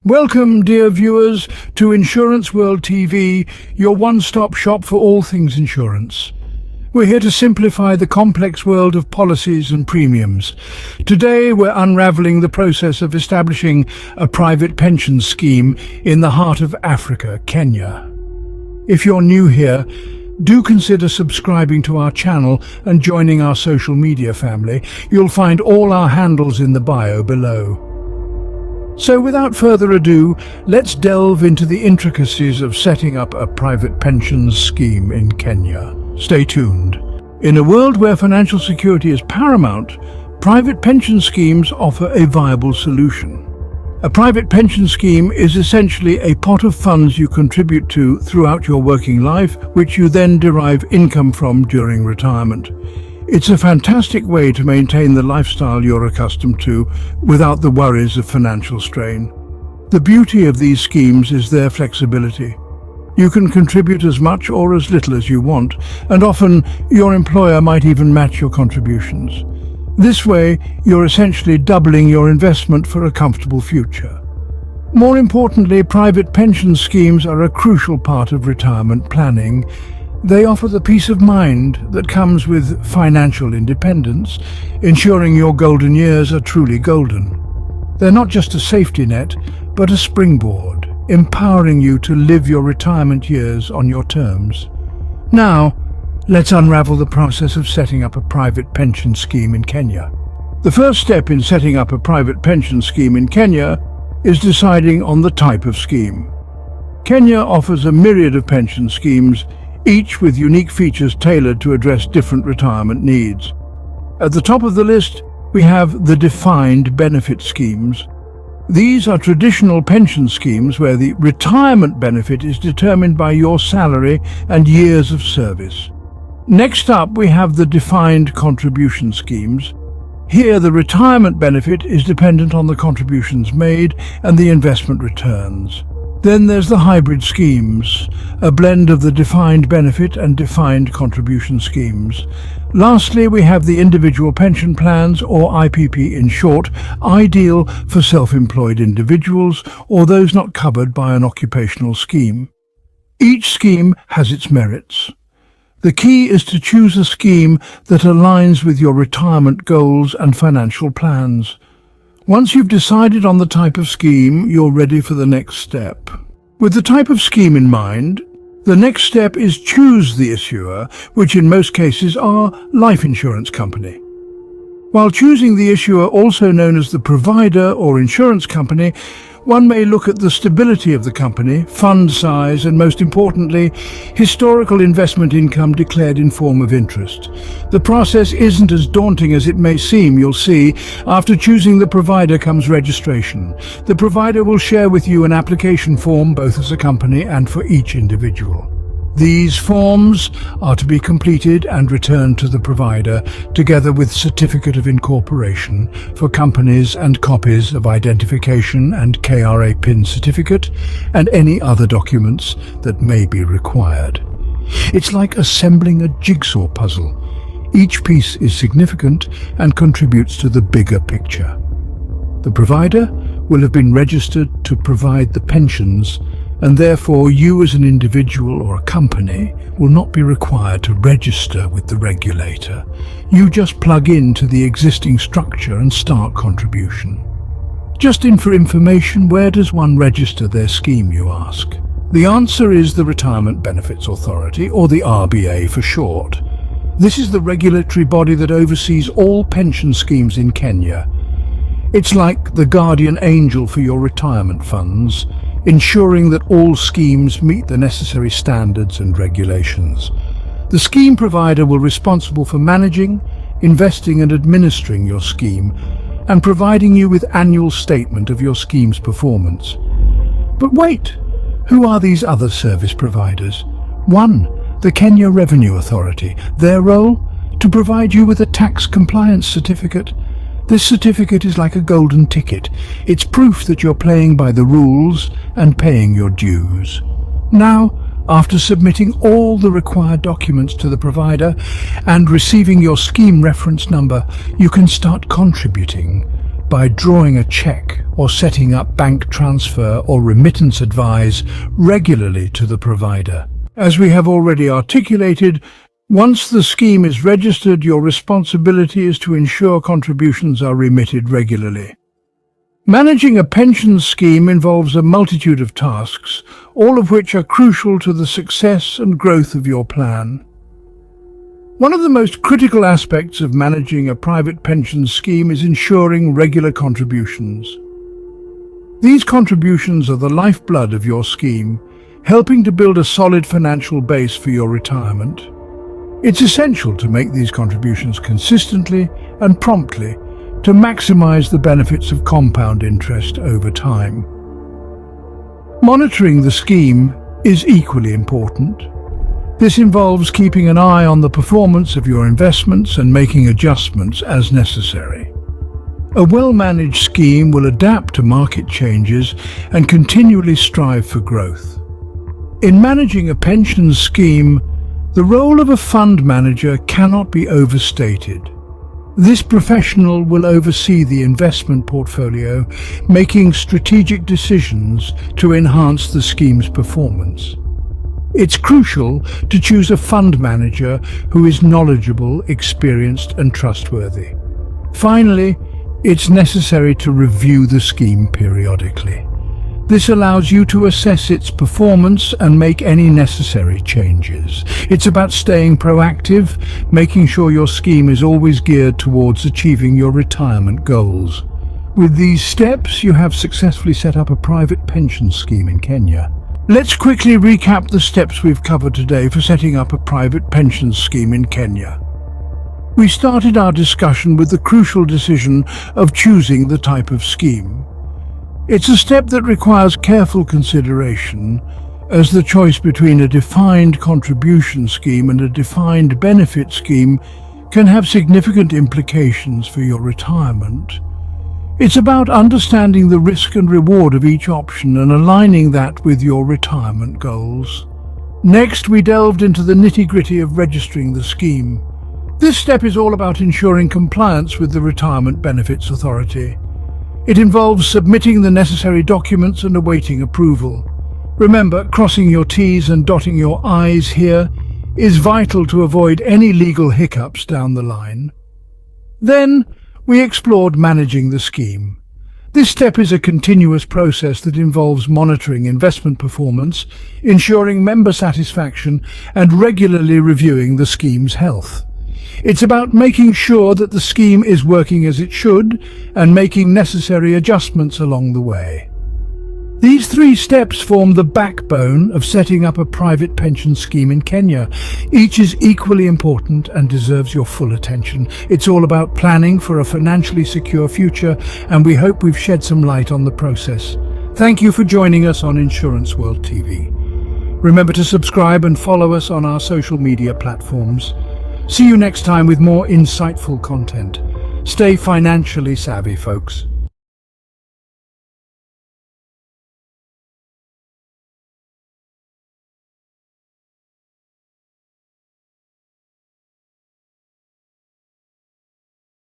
Welcome, dear viewers, to Insurance World TV, your one-stop shop for all things insurance. We're here to simplify the complex world of policies and premiums. Today, we're unraveling the process of establishing a private pension scheme in the heart of Africa, Kenya. If you're new here, do consider subscribing to our channel and joining our social media family. You'll find all our handles in the bio below. So without further ado, let's delve into the intricacies of setting up a private pensions scheme in Kenya. Stay tuned. In a world where financial security is paramount, private pension schemes offer a viable solution. A private pension scheme is essentially a pot of funds you contribute to throughout your working life, which you then derive income from during retirement. It's a fantastic way to maintain the lifestyle you're accustomed to without the worries of financial strain. The beauty of these schemes is their flexibility. You can contribute as much or as little as you want, and often your employer might even match your contributions. This way, you're essentially doubling your investment for a comfortable future. More importantly, private pension schemes are a crucial part of retirement planning. They offer the peace of mind that comes with financial independence, ensuring your golden years are truly golden. They're not just a safety net, but a springboard, empowering you to live your retirement years on your terms. Now, let's unravel the process of setting up a private pension scheme in Kenya. The first step in setting up a private pension scheme in Kenya is deciding on the type of scheme. Kenya offers a myriad of pension schemes, each with unique features tailored to address different retirement needs. At the top of the list, we have the defined benefit schemes. These are traditional pension schemes where the retirement benefit is determined by your salary and years of service. Next up, we have the defined contribution schemes. Here, the retirement benefit is dependent on the contributions made and the investment returns. Then there's the hybrid schemes, a blend of the defined benefit and defined contribution schemes. Lastly, we have the individual pension plans, or IPP in short, ideal for self-employed individuals or those not covered by an occupational scheme. Each scheme has its merits. The key is to choose a scheme that aligns with your retirement goals and financial plans. Once you've decided on the type of scheme, you're ready for the next step. With the type of scheme in mind, the next step is choose the issuer, which in most cases are life insurance company. While choosing the issuer, also known as the provider or insurance company, one may look at the stability of the company, fund size, and most importantly, historical investment income declared in form of interest. The process isn't as daunting as it may seem. You'll see, after choosing the provider comes registration. The provider will share with you an application form both as a company and for each individual. These forms are to be completed and returned to the provider, together with certificate of incorporation for companies and copies of identification and KRA PIN certificate and any other documents that may be required. It's like assembling a jigsaw puzzle. Each piece is significant and contributes to the bigger picture. The provider will have been registered to provide the pensions, and therefore you as an individual or a company will not be required to register with the regulator. You just plug into the existing structure and start contribution. Just in for information, where does one register their scheme, you ask? The answer is the Retirement Benefits Authority, or the RBA for short. This is the regulatory body that oversees all pension schemes in Kenya. It's like the guardian angel for your retirement funds, ensuring that all schemes meet the necessary standards and regulations. The scheme provider will be responsible for managing, investing and administering your scheme and providing you with annual statement of your scheme's performance. But wait, who are these other service providers? 1. The Kenya Revenue Authority. Their role? To provide you with a tax compliance certificate. This certificate is like a golden ticket. It's proof that you're playing by the rules and paying your dues. Now, after submitting all the required documents to the provider and receiving your scheme reference number, you can start contributing. by drawing a check or setting up bank transfer or remittance advice regularly to the provider. As we have already articulated, once the scheme is registered, your responsibility is to ensure contributions are remitted regularly. Managing a pension scheme involves a multitude of tasks, all of which are crucial to the success and growth of your plan. One of the most critical aspects of managing a private pension scheme is ensuring regular contributions. These contributions are the lifeblood of your scheme, helping to build a solid financial base for your retirement. It's essential to make these contributions consistently and promptly to maximize the benefits of compound interest over time. Monitoring the scheme is equally important. This involves keeping an eye on the performance of your investments and making adjustments as necessary. A well-managed scheme will adapt to market changes and continually strive for growth. In managing a pension scheme, the role of a fund manager cannot be overstated. This professional will oversee the investment portfolio, making strategic decisions to enhance the scheme's performance. It's crucial to choose a fund manager who is knowledgeable, experienced, and trustworthy. Finally, it's necessary to review the scheme periodically. This allows you to assess its performance and make any necessary changes. It's about staying proactive, making sure your scheme is always geared towards achieving your retirement goals. With these steps, you have successfully set up a private pension scheme in Kenya. Let's quickly recap the steps we've covered today for setting up a private pension scheme in Kenya. We started our discussion with the crucial decision of choosing the type of scheme. It's a step that requires careful consideration, as the choice between a defined contribution scheme and a defined benefit scheme can have significant implications for your retirement. It's about understanding the risk and reward of each option and aligning that with your retirement goals. Next, we delved into the nitty-gritty of registering the scheme. This step is all about ensuring compliance with the Retirement Benefits Authority. It involves submitting the necessary documents and awaiting approval. Remember, crossing your T's and dotting your I's here is vital to avoid any legal hiccups down the line. Then, we explored managing the scheme. This step is a continuous process that involves monitoring investment performance, ensuring member satisfaction, and regularly reviewing the scheme's health. It's about making sure that the scheme is working as it should and making necessary adjustments along the way. These 3 steps form the backbone of setting up a private pension scheme in Kenya. Each is equally important and deserves your full attention. It's all about planning for a financially secure future, and we hope we've shed some light on the process. Thank you for joining us on Insurance World TV. Remember to subscribe and follow us on our social media platforms. See you next time with more insightful content. Stay financially savvy, folks.